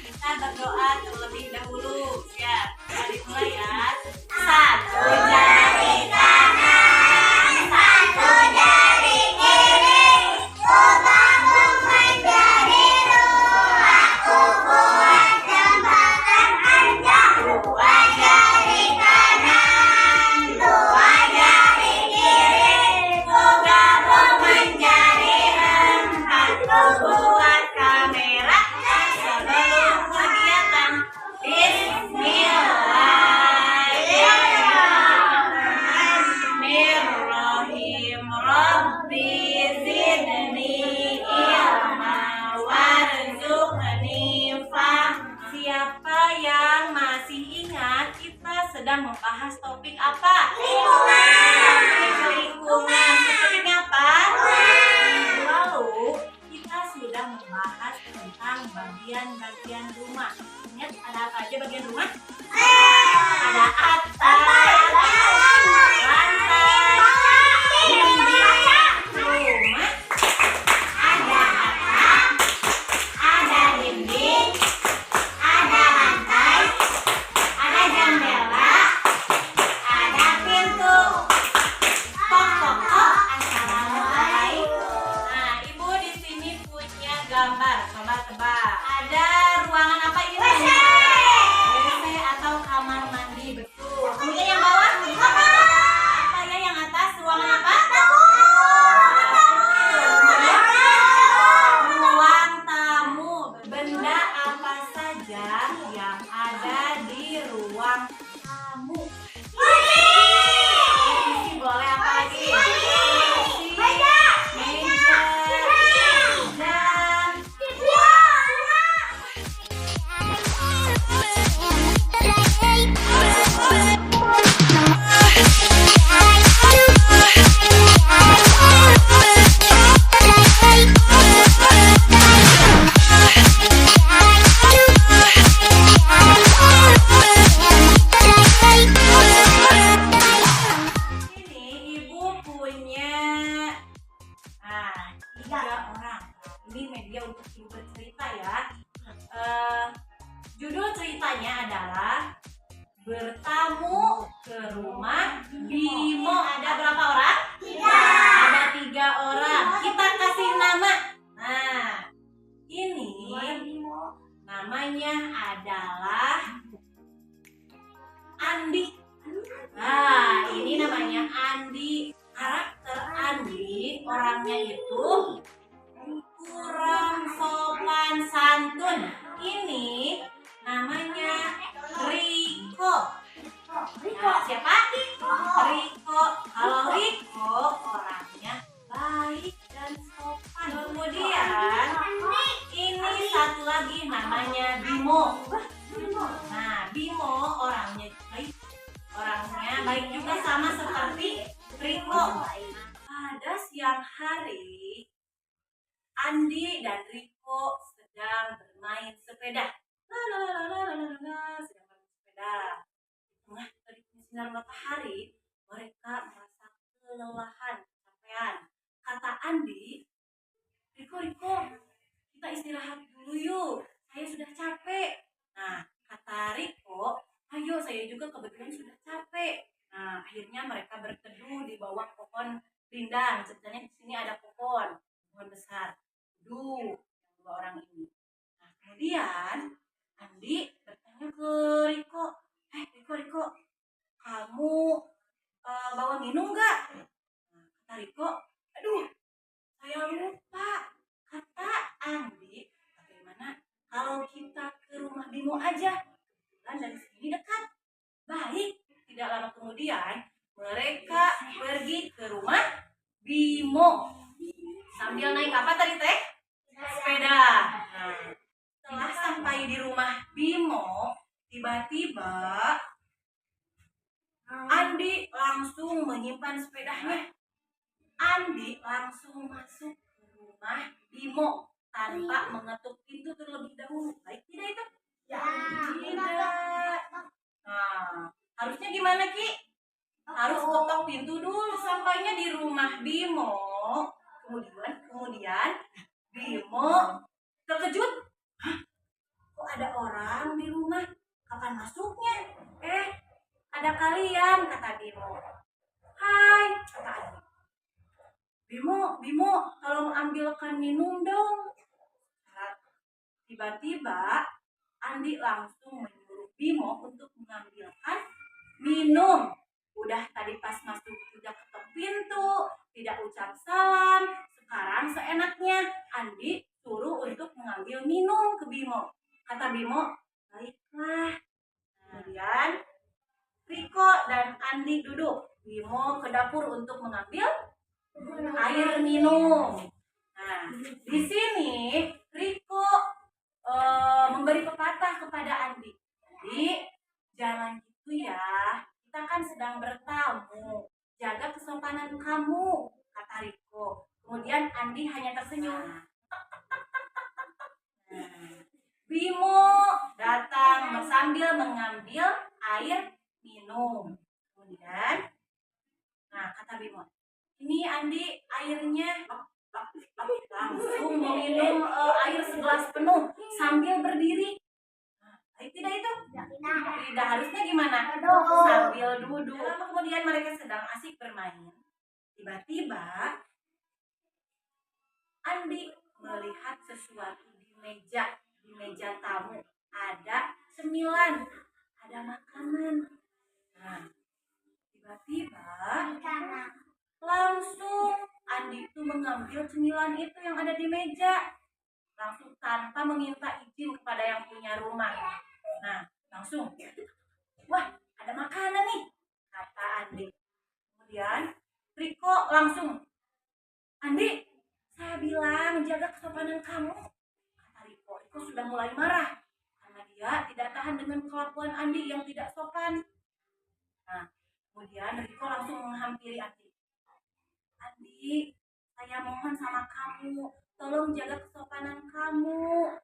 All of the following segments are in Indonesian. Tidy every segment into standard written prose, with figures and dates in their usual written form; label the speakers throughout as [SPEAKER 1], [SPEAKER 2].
[SPEAKER 1] Kita berdoa terlebih dahulu. Siap? Mari mulai ya. Satu jari kanan, satu jari kiri, bergabung menjadi dua. Aku buat jembatan panjang. Dua jari kanan, dua jari kiri, bergabung menjadi empat. Aku buat kamera sebelum kegiatan. Bismillahirrahmanirrahim. Rabbi zidni ilma warzuqni fahma. Siapa yang masih ingat kita sedang membahas topik apa? Lingkungan. Sepertinya apa? Lalu kita sudah membahas tentang bagian-bagian rumah. Ingat ada apa aja bagian rumah? Ada atap, lantai, dinding rumah. Ada atap, ada dinding, ada lantai, ada jendela, ada pintu. Pokok assalamualaikum. Nah, ibu di sini punya gambar. Coba tebak. Ada ruangan apa ini? WC atau kamar mandi, betul. Kemudian yang bawah? Apa ya yang atas? Ruangan apa? Ruang tamu. Benda apa saja yang ada di ruang tamu? Televisi boleh, apa lagi? Meja. Dan ini ibu punya 3 orang. Ini media untuk ibu bercerita ya. Judul ceritanya adalah bertamu ke rumah Bimo. Ada berapa orang? 3. Ada 3 orang. Kita kasih nama. Nah, ini namanya adalah Andi. Nah, ini namanya Andi. Karakter Andi, orangnya itu kurang sopan santun. Ini namanya Riko. Nah, siapa? Riko. Kalau Riko orangnya baik dan sopan. Kemudian ini satu lagi namanya Bimo. Nah, Bimo orangnya baik juga sama seperti Riko. Pada siang hari, Andi dan Riko sedang bermain sepeda. Sedang bermain sepeda. Di tengah teriknya sinar matahari, mereka merasa kelelahan, kecapean. Kata Andi, Riko, kita istirahat dulu yuk. Saya sudah capek. Nah, kata Riko, ayo saya juga kebetulan sudah capek. Nah, akhirnya mereka berteduh di bawah pohon rindang. Ceritanya di sini ada pohon besar. Duduk yang 2 orang ini. Nah, kemudian Andi bertanya ke Riko, Riko, kamu bawa minum nggak? Nah, kata Riko, aduh, saya lupa. Kata Andi, bagaimana kalau kita ke rumah Bimo aja? Kebetulan dari sini dekat. Baik. Tidak lama kemudian mereka pergi ke rumah Bimo sambil naik apa tadi teh? Sepeda. Nah, setelah sampai di rumah Bimo, tiba-tiba Andi langsung menyimpan sepedanya. Andi langsung masuk ke rumah Bimo tanpa mengetuk pintu terlebih dahulu. Baik tidak itu? Ya. Tidak. Nah, harusnya gimana Ki? Harus ketok pintu dulu sampainya di rumah Bimo. Kemudian Bimo terkejut. Hah? Kok ada masuknya. Ada kalian, kata Bimo. Hai, kata Andi. Bimo, tolong ambilkan minum dong. Tiba-tiba Andi langsung menyuruh Bimo untuk mengambilkan minum. Udah tadi pas masuk tidak ketok pintu, tidak ucap salam. Sekarang seenaknya Andi suruh untuk mengambil minum ke Bimo. Kata Bimo, baiklah. Kemudian Riko dan Andi duduk. Bimo ke dapur untuk mengambil air minum. Nah, di sini Riko memberi pepatah kepada Andi. Jadi, jangan gitu ya. Kita kan sedang bertamu. Jaga kesopanan kamu, kata Riko. Kemudian Andi hanya tersenyum. Bimo datang sambil mengambil air minum. Kemudian, kata Bimo, ini Andi airnya. Langsung meminum air segelas penuh sambil berdiri. Tidak itu? Tidak, harusnya gimana? Sambil duduk. Kemudian mereka sedang asik bermain. Tiba-tiba Andi melihat sesuatu di meja tamu. Ada cemilan, ada makanan. Nah, tiba-tiba langsung Andi itu mengambil cemilan itu yang ada di meja. Langsung tanpa meminta izin kepada yang punya rumah. Nah, langsung. Wah, ada makanan nih, kata Andi. Kemudian Riko langsung. Andi, saya bilang jaga kesopanan kamu, kata Riko. Riko sudah mulai marah karena dia tidak tahan dengan kelakuan Andi yang tidak sopan. Nah, kemudian Riko langsung menghampiri Andi. Andi, saya mohon sama kamu, tolong jaga kesopanan kamu.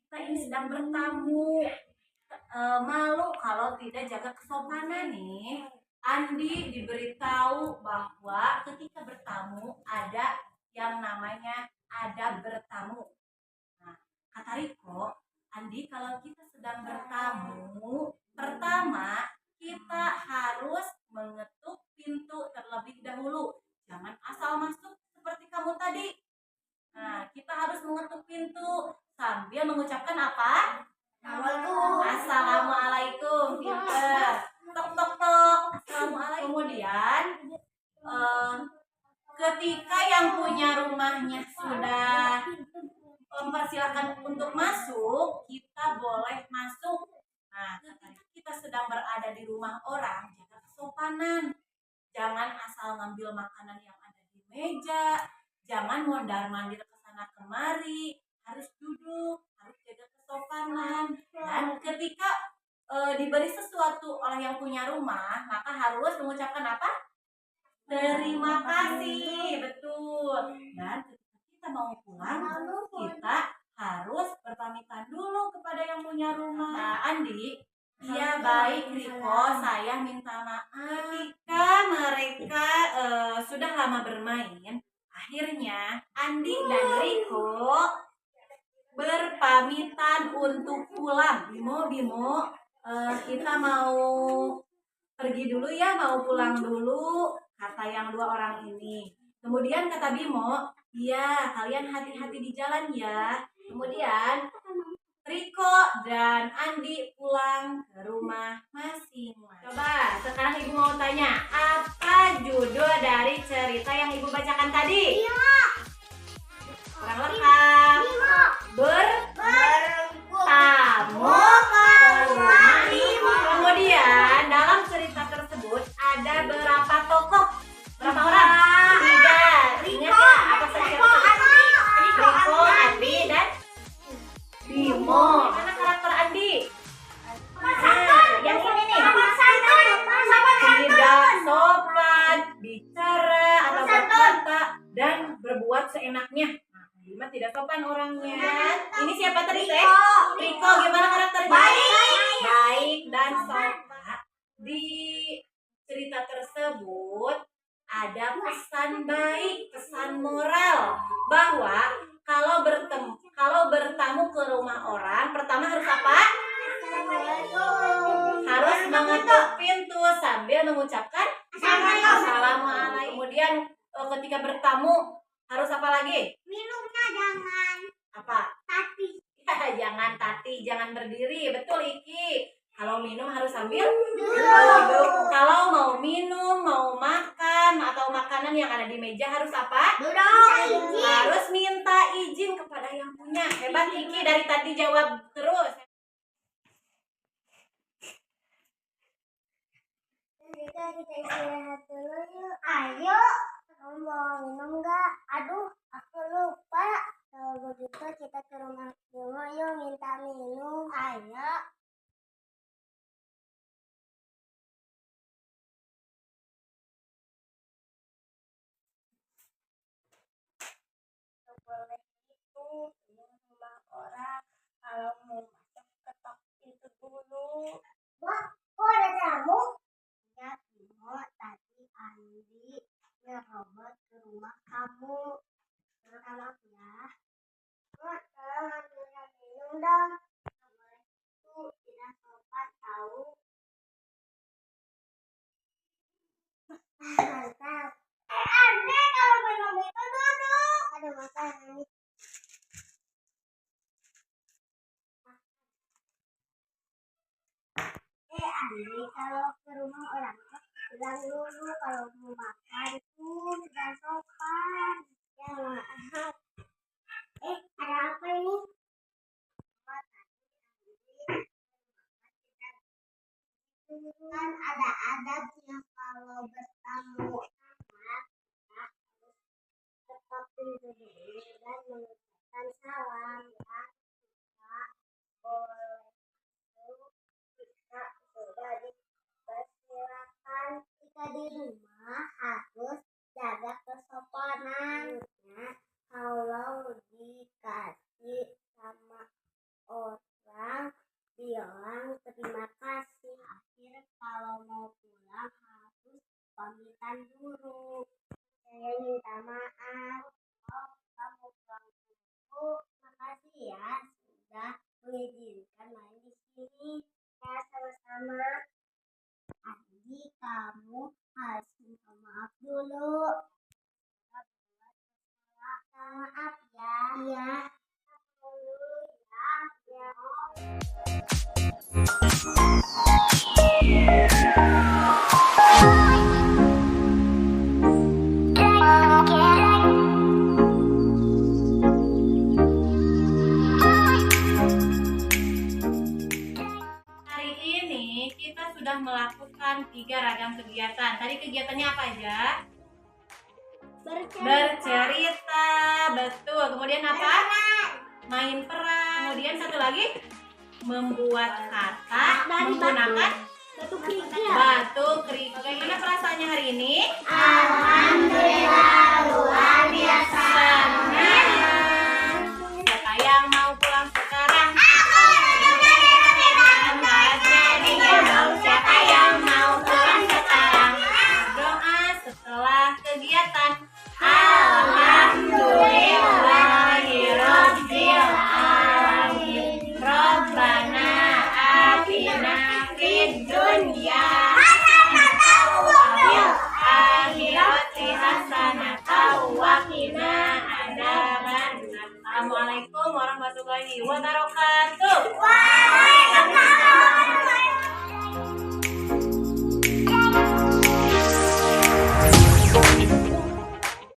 [SPEAKER 1] Kita ini sedang bertamu. Malu kalau tidak jaga kesopanan nih. Andi diberitahu bahwa ketika bertamu ada yang namanya adab bertamu. Nah, kata Riko, Andi, kalau kita sedang bertamu, pertama kita harus mengetuk pintu terlebih dahulu. Jangan asal masuk seperti kamu tadi. Nah, kita harus mengetuk pintu sambil mengucapkan apa? Assalamualaikum. Pinter. Tok tok tok. Assalamualaikum. Kemudian ketika yang punya rumahnya sudah mempersilahkan untuk masuk, kita boleh masuk. Nah, ketika kita sedang berada di rumah orang, jaga kesopanan. Jangan asal ngambil makanan yang ada di meja, jangan mondar-mandir ke sana kemari, harus duduk, harus jaga kesopanan. Dan ketika diberi sesuatu oleh yang punya rumah, maka harus mengucapkan apa? Terima kasih, betul. Dan ketika kita mau pulang, kita harus berpamitan dulu kepada yang punya rumah. Nah, Andi, iya baik Riko, saya minta maaf. Ketika mereka sudah lama bermain, akhirnya Andi dan Riko berpamitan untuk pulang. Bimo, kita mau pergi dulu ya, mau pulang dulu, kata yang dua orang ini. Kemudian kata Bimo, iya kalian hati-hati di jalan ya. Kemudian Riko dan Andi pulang ke rumah masing-masing. Coba sekarang ibu mau tanya, apa judul dari cerita yang ibu bacakan tadi? Kurang lengkap. Bertamu ke rumah Bimo. Kemudian dalam cerita tersebut ada berapa tokoh? Berapa orang? 3. Ingat ya? Apa saja? Riko, Andi, dan Bimo. Mana karakter Andi? Yang ini nih. Tidak sopan, bicara atau berkata dan berbuat seenaknya. Bima tidak sopan orangnya. Ini siapa tadi teh? Riko. Gimana karakternya? Baik dan sopan. Di cerita tersebut ada pesan baik, pesan moral bahwa kalau bertamu ke rumah orang, pertama harus apa? mengetuk pintu sambil mengucapkan assalamualaikum. Kemudian ketika bertamu harus apa lagi?
[SPEAKER 2] Minumnya jangan
[SPEAKER 1] Apa?
[SPEAKER 2] tati.
[SPEAKER 1] Ya, jangan tati, jangan berdiri. Betul Iki. Kalau minum harus sambil
[SPEAKER 2] Duduk.
[SPEAKER 1] Kalau mau minum, mau makan atau makanan yang ada di meja harus apa?
[SPEAKER 2] Duduk.
[SPEAKER 1] Harus minta izin kepada yang punya. Hebat Iki, dari tadi jawab terus.
[SPEAKER 2] Kita istirahat dulu yuk. Ayo. Kamu mau minum nggak? Aduh, aku lupa. Kalau begitu kita ke rumah dulu yuk minta minum. Ayo. Boleh itu rumah orang. Kalau mau masuk ketok pintu dulu. Wah, kok ada tamu? Ya, Timo, tadi Andi ngerobot ke rumah kamu. Terus sama aku ya. Oh, tolong ambilkan minum dong. Kamu itu tidak sopan tahu. Mantap. Andi kalau minum itu duduk. Ada makanan. Andi kalau ke rumah orang bilang dulu kalau mau makan tuh tidak sopan. Ya maaf. Ada apa ini? Kan ada adabnya kalau bertamu sama kita harus tetap duduk dulu dan mengucapkan salam ya. Kita boleh masuk, kita sudah dipersilakan. Jika di rumah harus jaga kesopanan. Kalau dikasih sama orang bilang terima kasih. Akhir kalau mau pulang harus pamitan dulu. Saya minta maaf. Oh, kamu pulang dulu. Makasih ya sudah mengizinkan main di sini. Ya sama-sama. Andi, kamu harus minta maaf dulu. Maaf ya. Iya. Dulu ya. Ya.
[SPEAKER 1] Hari ini kita sudah melakukan 3 ragam kegiatan. Tadi kegiatannya apa aja? Bercerita, betul. Kemudian apa? Main peran. Kemudian satu lagi membuat kata menggunakan
[SPEAKER 2] Batu kerikil.
[SPEAKER 1] batu kerikil. Gimana perasaannya hari ini?
[SPEAKER 2] Alhamdulillah luar biasa.
[SPEAKER 1] Senang. Siapa yang mau pulang sekarang? Angkat jarinya dong. Siapa yang mau pulang sekarang? Doa setelah kegiatan. Alhamdulillahirobbil alamin. Robbana atina fid dunya hasanah wa fil akhirati hasanah wa qina adzabannar. Assalamualaikum warahmatullahi wabarakatuh.